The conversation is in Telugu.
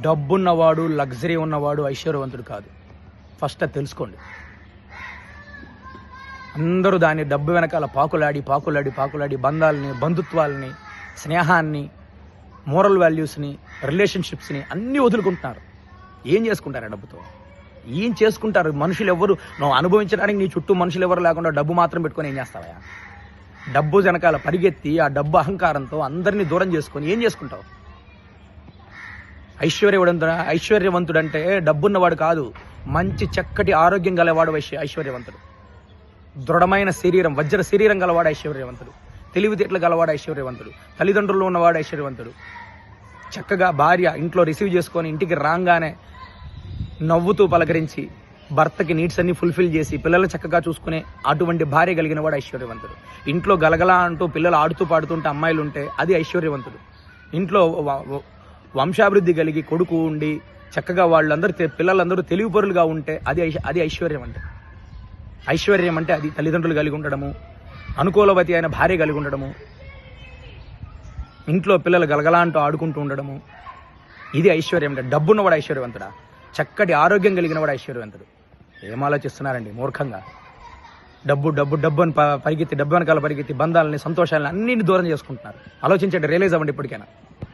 డబ్బున్నవాడు, లగ్జరీ ఉన్నవాడు ఐశ్వర్యవంతుడు కాదు. ఫస్ట్ అది తెలుసుకోండి. అందరూ దాని డబ్బు వెనకాల పాకులాడి బంధాలని, బంధుత్వాలని, స్నేహాన్ని, మోరల్ వాల్యూస్ని, రిలేషన్షిప్స్ని అన్నీ వదులుకుంటున్నారు. ఏం చేసుకుంటారు ఆ డబ్బుతో? ఏం చేసుకుంటారు? మనుషులు ఎవరు నువ్వు అనుభవించడానికి నీ చుట్టూ మనుషులు ఎవరు లేకుండా డబ్బు మాత్రం పెట్టుకొని ఏం చేస్తావా? డబ్బు వెనకాల పరిగెత్తి ఆ డబ్బు అహంకారంతో అందరినీ దూరం చేసుకొని ఏం చేసుకుంటావు? ఐశ్వర్యవంతుడు అంటే డబ్బున్నవాడు కాదు, మంచి చక్కటి ఆరోగ్యం గలవాడు ఐశ్వర్యవంతుడు. దృఢమైన శరీరం, వజ్ర శరీరం గలవాడు ఐశ్వర్యవంతుడు. తెలివితేటలు గలవాడు ఐశ్వర్యవంతుడు. తల్లిదండ్రులు ఉన్నవాడు ఐశ్వర్యవంతుడు. చక్కగా భార్య ఇంట్లో రిసీవ్ చేసుకొని ఇంటికి రాగానే నవ్వుతూ పలకరించి భర్తకి నీడ్స్ అన్ని ఫుల్ఫిల్ చేసి పిల్లల్ని చక్కగా చూసుకునే అటువంటి భార్య కలిగిన వాడు ఐశ్వర్యవంతుడు. ఇంట్లో గలగలా అంటూ పిల్లలు ఆడుతూ పాడుతుంటే అమ్మాయిలు ఉంటే అది ఐశ్వర్యవంతుడు. ఇంట్లో వంశాభివృద్ధి కలిగి కొడుకు ఉండి చక్కగా పిల్లలందరూ తెలివి పరులుగా ఉంటే అది ఐశ్వర్యం అంటే. ఐశ్వర్యం అంటే అది తల్లిదండ్రులు కలిగి ఉండడము, అనుకూలవతి అయిన భార్య కలిగి ఉండడము, ఇంట్లో పిల్లలు గలగలా అంటూ ఆడుకుంటూ ఉండడము, ఇది ఐశ్వర్యం అంటే. డబ్బున్నవాడు ఐశ్వర్యవంతుడా? చక్కటి ఆరోగ్యం కలిగిన వాడు ఐశ్వర్యవంతుడు. ఏం ఆలోచిస్తున్నారండి మూర్ఖంగా? డబ్బు అని పరిగెత్తి, డబ్బు వెనకాల పరిగెత్తి బంధాలని, సంతోషాలని అన్నింటినీ దూరం చేసుకుంటున్నారు. ఆలోచించండి, రియలైజ్ అవ్వండి ఇప్పటికైనా.